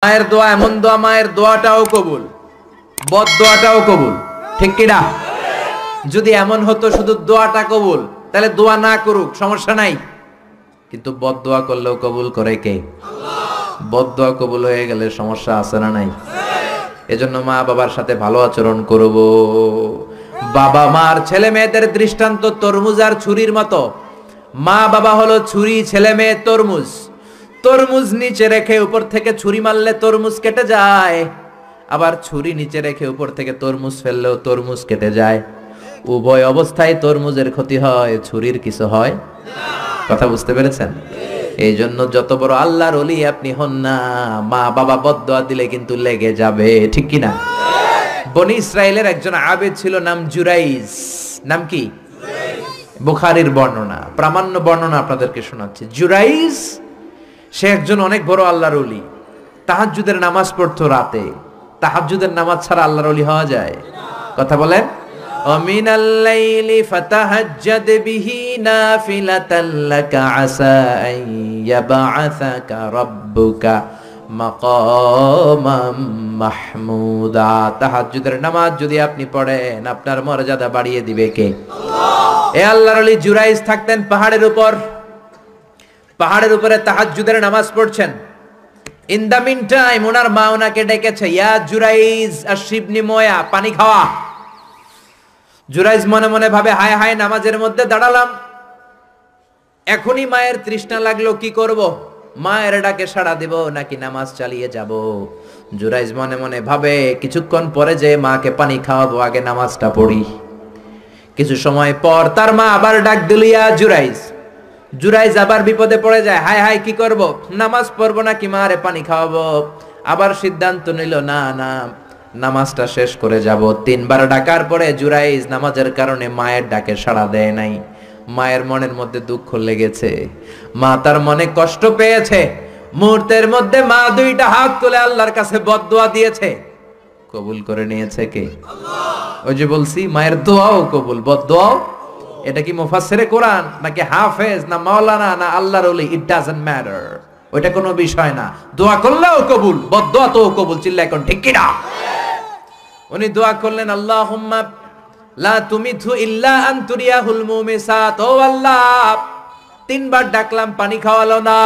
মায়ের দোয়া এমন দোয়া, মায়ের দোয়াটাও কবুল, বদ দোয়াটাও কবুল, ঠিক কিনা? যদি এমন হতো শুধু দোয়াটা কবুল, তাহলে দোয়া না করুক সমস্যা নাই, কিন্তু বদ দোয়া করলেও কবুল করে কে? বদ দোয়া কবুল হয়ে গেলে সমস্যা আছে না নাই? এজন্য মা বাবার সাথে ভালো আচরণ করব। বাবা মার ছেলে মেয়েদের দৃষ্টান্ত তরমুজ আর ছুরির মতো। মা বাবা হলো ছুরি, ছেলে মেয়ে তরমুজ। তরমুজ নিচে রেখে উপর থেকে ছুরি মারলে তরমুজ কেটে যায়, আবার ছুরি নিচে রেখে উপর থেকে তরমুজ ফেললেও তরমুজ কেটে যায়। উভয় অবস্থায় তরমুজের ক্ষতি হয়, ছুরির কিছু হয় না। কথা বুঝতে পেরেছেন? এই জন্য যত বড় আল্লাহর ওলি আপনি হন না, মা বাবা বদদোয়া দিলে কিন্তু লেগে যাবে, ঠিক কিনা? বনি ইসরায়েলের একজন আবেদ ছিল, নাম জুরাইজ। নাম কি? বুখারীর বর্ণনা, প্রামাণ্য বর্ণনা আপনাদেরকে শোনাচ্ছি। জুরাইজ সে একজন অনেক বড় আল্লাহর ওলি। তাহাজ্জুদের নামাজ পড়তো রাতে। তাহাজ্জুদের নামাজ ছাড়া আল্লাহর ওলি হওয়া যায়? কথা বলেন। ওমিনাল লাইলি ফাতাহাজ্জাদ বিহি নাফিলাতাল লাকা আসা আন ইয়াবআসাকা রাব্বুকা মাকামাম মাহমুদা। তাহাজ্জুদের নামাজ যদি আপনি পড়েন, আপনার মর্যাদা বাড়িয়ে দিবে কে? আল্লাহ। এ আল্লাহর ওলি জুরাইজ থাকতেন পাহাড়ের উপর। পাহাড়ের উপরে তাহাজ্জুদের নামাজ পড়ছেন। ইন দা মিন টাইম ওনার মা ওনাকে ডেকেছে, ইয়া জুরাইজ আশিবনি ময়া, পানি খাওয়া। জুরাইজ মনে মনে ভাবে, হায় হায়, নামাজের মধ্যে দাঁড়ালাম, এখনই মায়ের তৃষ্ণা লাগলো, কি করব? মায়ের ডাকে সাড়া দেব নাকি নামাজ চালিয়ে যাব? জুরাইজ মনে মনে ভাবে, কিছুক্ষণ পরে যে মাকে পানি খাওয়াবো, আগে নামাজটা পড়ি। কিছু সময় পর তার মা আবার ডাক দিল, ইয়া জুরাইজ। জুরাইজ আবার বিপদে পড়ে যায়, হায় হায়, কি করব? নামাজ পড়বো নাকি মারে পানি খাওয়াবো? আবার সিদ্ধান্ত নিল, না না, নামাজটা শেষ করে যাব। 3 বার ডাকার পরে জুরাইজ নামাজের কারণে মায়ের ডাকে সাড়া দেয় নাই। মায়ের মনের মধ্যে দুঃখ লেগেছে, মা তার মনে কষ্ট পেয়েছে। মুহূর্তের মধ্যে মা 2টা হাত তুলে আল্লাহর কাছে বদদোয়া দিয়েছে। কবুল করে নিয়েছে কে? আল্লাহ। ওই যে বলছি, মায়ের দোয়াও কবুল, বদদোয়াও। এটা কি মুফাসসিরে কোরআন নাকি হাফেজ না মাওলানা না আল্লাহর ওলি, ইট ডাজন্ট ম্যাটার, ওইটা কোনো বিষয় না। দোয়া করলেও কবুল, বদদোয়া তো কবুল। চিল্লা এখন ঠিক কি না? উনি দোয়া করলেন, আল্লাহুম্মা লা তুমিথু ইল্লা আন তুরিয়াহুল মুমিসাত। ও আল্লাহ, 3 বার ডাকলাম, পানি খাওয়ালো না,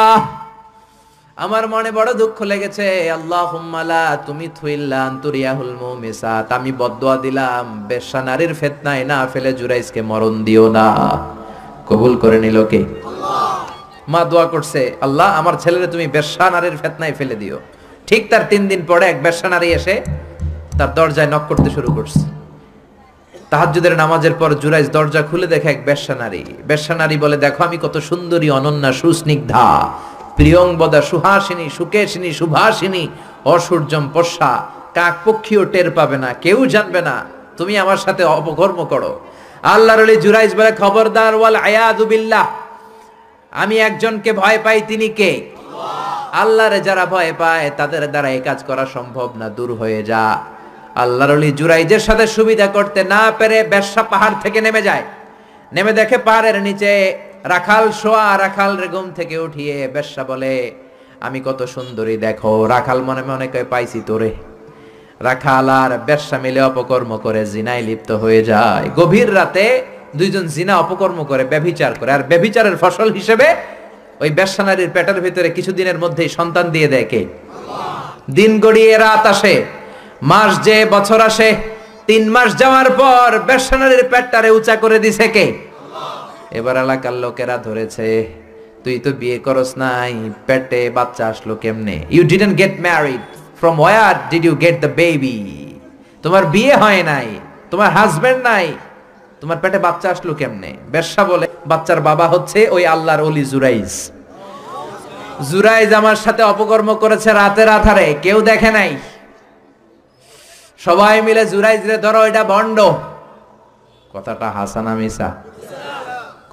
আমার মনে বড় দুঃখ লেগেছে। আল্লাহুম্মা লা তুমিথু ইল্লা আন তুরিয়াহুল মুমিসাত, আমি বদদোয়া দিলাম, বেশ্যা নারীর ফিতনায় না ফেলে জুরাইজকে মরণ দিও না। কবুল করে নিল কে? আল্লাহ। মা দোয়া করছে, আল্লাহ, আমার ছেলেরে তুমি বেশ্যা নারীর ফিতনায় ফেলে দিও। ঠিক তার 3 দিন পরে এক বেশ্যা নারী এসে তার দরজায় নক করতে শুরু করছে। তাহাজ্জুদের নামাজের পর জুরাইজ দরজা খুলে দেখে এক বেশ্যা নারী। বেশ্যা নারী বলে, দেখো আমি কত সুন্দরী, অনন্যা, সুস্নিগ্ধা, প্রিয়ংবদা, সুহাসিনী, সুকেশিনী, সুভাসিনী, অসূর্যম পশা, কাক পক্ষীও টের পাবে না, কেউ জানবে না তুমি আমার সাথে অপকর্ম করো। আল্লাহর ওলি জুরাইজ বলে, খবরদার, ওয়াল আয়াযু বিল্লাহ, আমি একজনকে ভয় পাই, তিনি কে? আল্লাহ। আল্লাহরে যারা ভয় পায় তাদের দ্বারা এই কাজ করা সম্ভব না, দূর হয়ে যা। আল্লাহর ওলি জুরাইজের সাথে সুবিধা করতে না পেরে বেশ্যা পাহাড় থেকে নেমে যায়। নেমে দেখে পাহাড়ের নিচে রাখাল শোয়া। রাখাল রে ঘুম থেকে উঠিয়ে বেশ্যা বলে, আমি কত সুন্দরী দেখো। রাখাল মনে মনে কয়, পাইছি তোরে। রাখাল আর বেশ্যা মিলে অপকর্ম করে জিনায় লিপ্ত হয়ে যায়। গভীর রাতে 2জন জিনা অপকর্ম করে, ব্যভিচার করে। আর ব্যভিচারের ফসল হিসেবে ওই বেশ্যা নারীর পেটের ভিতরে কিছুদিনের মধ্যেই সন্তান দিয়ে দেয় কে? আল্লাহ। দিন গড়িয়ে রাত আসে, মাস যে বছর আসে, 3 মাস যাওয়ার পর বেশ্যা নারীর পেটটারে উঁচা করে দিছে কে? আল্লাহ। এবার এলাকার লোকেরা ধরেছে, তুই তো বিয়ে করস নাই, পেটে বাচ্চা আসলো কেমনে? You didn't get married, from where did you get the baby? তোমার বিয়ে হয় নাই, তোমার হাজবেন্ড নাই, তোমার পেটে বাচ্চা আসলো কেমনে? বেশ্যা বলে, বাচ্চার বাবা হচ্ছে ওই আল্লাহর ওলি জুরাইজ। জুরাইজ আমার সাথে অপকর্ম করেছে রাতের আধারে, কেউ দেখে নাই। সবাই মিলে জুরাইজ রে ধরো, এটা ভণ্ড। কথাটা হাসানা মিসা?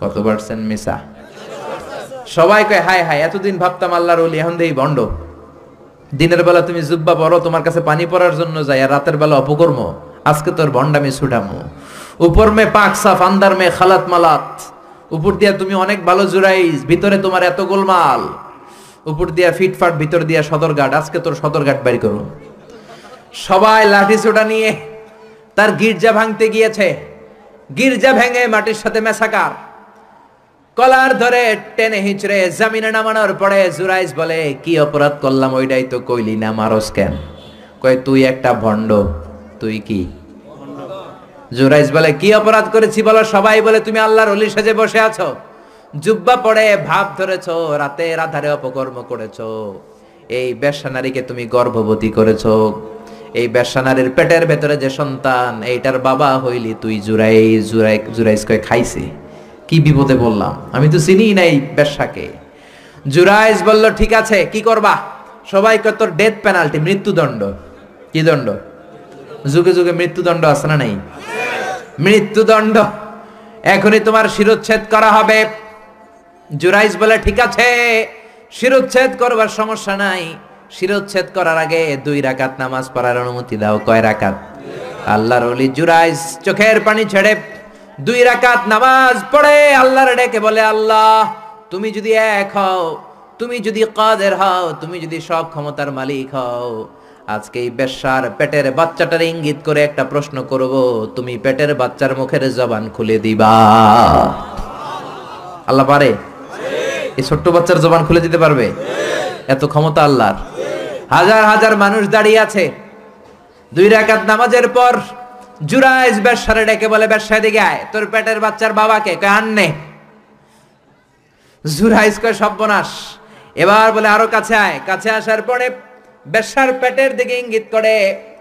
কত পার্সেন্ট মিসা? সবাই কয়, হায় হায়, এতদিন ভাবতাম আল্লাহর ওলি, এখন দেই ভণ্ড। দিনের বেলা তুমি জুব্বা পরো, তোমার কাছে পানি পড়ার জন্য যাই, আর রাতের বেলা অপকর্ম। আজকে তোর ভণ্ডামি ছুটামো। উপর মে পাক সাফ, আন্দার মে খালাত মালাত। উপর দিয়া তুমি অনেক ভালো জুরাইজ, ভিতরে তোমার এত গোলমাল। উপর দিয়া ফিটফাট, ভিতর দিয়া সদরঘাট। আজকে তোর সদরঘাট বাড়ি করো। সবাই লাঠি সোটা নিয়ে তার গির্জা ভাঙতে গিয়েছে। গির্জা ভেঙে মাটির সাথে মেসাকার, কলার ধরে টেনে হিঁচড়ে জামিনে নামানোর পরে জুরাইজ বলে, কি অপরাধ করলাম ওইটাই তো কইলি না, মারস কেন? কয়, তুই একটা ভণ্ড। তুই কি? জুরাইজ বলে, কি অপরাধ করেছি বলো? সবাই বলে, তুমি আল্লাহর ওলি সেজে বসে আছো, জুব্বা পরে ভাব ধরেছো, রাতের আধারে অপকর্ম করেছো, এই বেশ্যা নারীকে তুমি গর্ভবতী করেছো, এই বেশ্যা নারীর পেটের ভেতরে যে সন্তান, এইটার বাবা হইলি তুই। জুরাইজ কয়, খাইছে? কি বিপদে বললাম, আমি তো চিনি নাই বেশ্যাকে। জুরাইজ বলল, ঠিক আছে, কি করবা? সবাই কয়, তোর ডেথ পেনাল্টি, মৃত্যুদণ্ড। কি দণ্ড? যুগে যুগে মৃত্যুদণ্ড আছে না নাই? মৃত্যুদণ্ড, এখনই তোমার শিরোচ্ছেদ করা হবে। জুরাইজ বলে, ঠিক আছে, শিরোচ্ছেদ করবার সমস্যা নাই। শিরোচ্ছেদ করার আগে 2 রাকাত নামাজ পড়ার অনুমতি দাও। কয় রাকাত? আল্লাহর ওলি জুরাইজ চোখের পানি ছেড়ে 2 রাকাত নামাজ পড়ে আল্লাহর ডেকে বলে, আল্লাহ, তুমি যদি এক হও, তুমি যদি কাদের হও, তুমি যদি সব ক্ষমতার মালিক হও, আজকে এই বেশ্যার পেটের বাচ্চাটার ইঙ্গিত করে একটা প্রশ্ন করব, তুমি পেটের বাচ্চার মুখের জবান খুলে দিবা। আল্লাহ পারে? এই ছোট্ট বাচ্চার জবান খুলে দিতে পারবে? এত ক্ষমতা আল্লাহর। হাজার হাজার মানুষ দাঁড়িয়ে আছে। 2 রাকাত নামাজের পর জুরাইজ বেশ্যারে ডেকে বলে, বেশ্যা দিকে আয়, তোর পেটের বাচ্চার বাবাকে। কয়, আননে। জুরাইজ কয়, সর্বনাশ। এবার বলে, আরো কাছে আয়। কাছে আসার পরে বেশ্যার পেটের দিকে ইঙ্গিত করে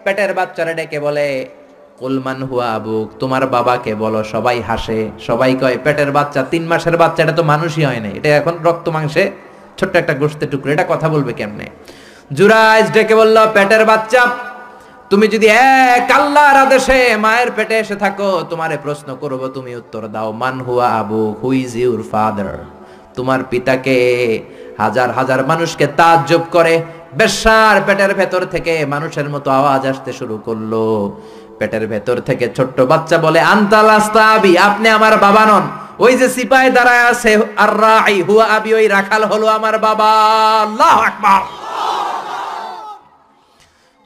পেটের বাচ্চারে ডেকে বলে, কুলমান হুয়া আবুক, তোমার বাবাকে বলো। সবাই হাসে। সবাই কয়, পেটের বাচ্চা, 3 মাসের বাচ্চা, এটা তো মানুষই হয় না, এটা এখন রক্ত মাংসে ছোট্ট একটা গোশতের টুকরো, এটা কথা বলবে কেমনে? জুরাইজ ডেকে বলল, পেটের বাচ্চা, তুমি যদি এক আল্লাহর আদেশে মায়ের পেটে এসে থাকো, তোমারে প্রশ্ন করব, তুমি উত্তর দাও। মান হুয়া আবুক, হু ইজ ইউর ফাদার? তোমার পিতাকে? হাজার হাজার মানুষকে তাজ্জব করে বেশ্যার পেটের ভেতর থেকে মানুষের মতো আওয়াজ আসতে শুরু করলো। পেটের ভেতর থেকে ছোট্ট বাচ্চা বলে, আনতা লাস্তা আবি, আপনি আমার বাবা নন। ওই যে সিপাহি দাঁড়ায় আছে, আর রাই হুয়া আবি, ওই রাখাল হলো আমার বাবা। আল্লাহু আকবার।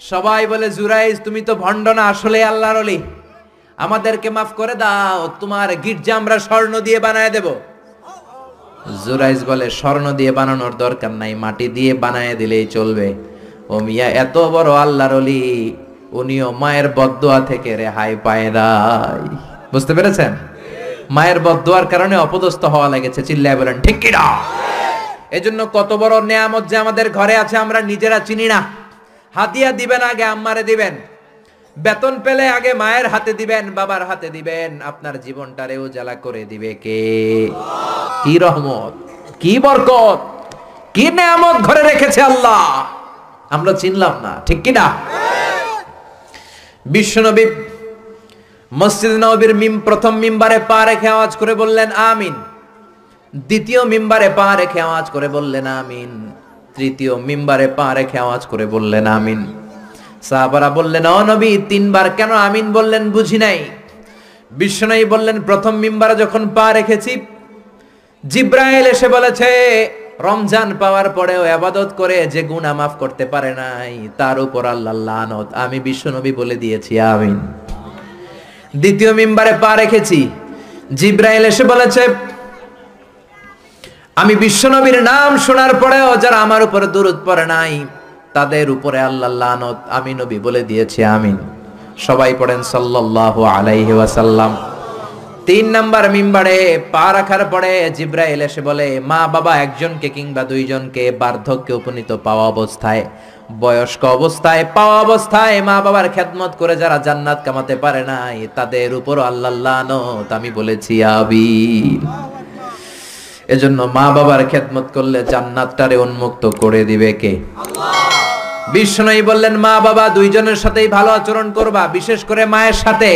সবাই বলে, জুরাইজ, তুমি তো ভণ্ড না, আসলে আল্লাহর ওলি, আমাদেরকে মাফ করে দাও, তোমার গির্জা আমরা স্বর্ণ দিয়ে বানায় দেব। জুরাইজ বলে, স্বর্ণ দিয়ে বানানোর দরকার নাই, মাটি দিয়ে বানায় দিলেই চলবে। ও মিয়া, এত বড় আল্লাহর ওলি, উনিও মায়ের বদদোয়া থেকে রেহাই পায় নাই। বুঝতে পেরেছেন? মায়ের বদদোয়ার কারণে অপদস্থ হওয়া লেগেছে। চিল্লায় বলেন ঠিক কি না? এজন্য কত বড় নেয়ামত যে আমাদের ঘরে আছে আমরা নিজেরা চিনি না। হাদিয়া দিবেন আগে আম্মারে দিবেন, বেতন পেলে আগে মায়ের হাতে দিবেন, বাবার হাতে দিবেন, আপনার জীবনটারে উজালা করে দিবে কে? কি রহমত, কি বরকত, কি নেয়ামত ঘরে রেখেছে আল্লাহ, আমরা চিনলাম না। ঠিক কি না? বিশ্বনবী মসজিদ নববীর প্রথম মিম্বারে পা রেখে আওয়াজ করে বললেন আমিন। দ্বিতীয় মিম্বারে পা রেখে আওয়াজ করে বললেন আমিন। তৃতীয় মিম্বারে পা রেখে আওয়াজ করে বললেন আমিন। সাহাবারা বললেন, ও নবী, 3 বার কেন আমিন বললেন? বুঝি নাই। বিশ্বনবী বললেন, প্রথম মিম্বারে যখন পা রেখেছি, জিব্রাইল এসে বলেছে, রমজান পাওয়ার পরেও ইবাদত করে যে গুনাহ মাফ করতে পারে নাই, তার উপর আল্লাহর লানত। আমি বিশ্বনবী বলে দিয়েছি আমিন। দ্বিতীয় মিম্বারে পা রেখেছি, জিব্রাইল এসে বলেছে, আমি বিশ্বনবীর নাম শোনার পরেও যারা আমার উপরে দুরূদ পড়ে নাই, তাদের উপরে আল্লাহর লানত। আমি নবী বলে দিয়েছি আমিন। সবাই পড়েন সাল্লাল্লাহু আলাইহি ওয়াসাল্লাম। 3 নাম্বার মিম্বারে পা রাখার পরে জিব্রাইল এসে বলে, মা বাবা একজনকে কিংবা 2 জনকে বার্ধক্যে উপনীত পাওয়া অবস্থায়, বয়স্ক অবস্থায়, পাওয়া অবস্থায় মা বাবার খেদমত করে যারা জান্নাত কামাতে পারে নাই, তাদের উপর আল্লাহর লানত। আমি বলেছি আমিন। এজন্য মা বাবার খেদমত করলে জান্নাতটারে উন্মুক্ত করে দিবে কে? আল্লাহ। বিষ্ণু বললেন, মা বাবা 2 জনের সাথেই ভালো আচরণ করবা, বিশেষ করে মায়ের সাথে।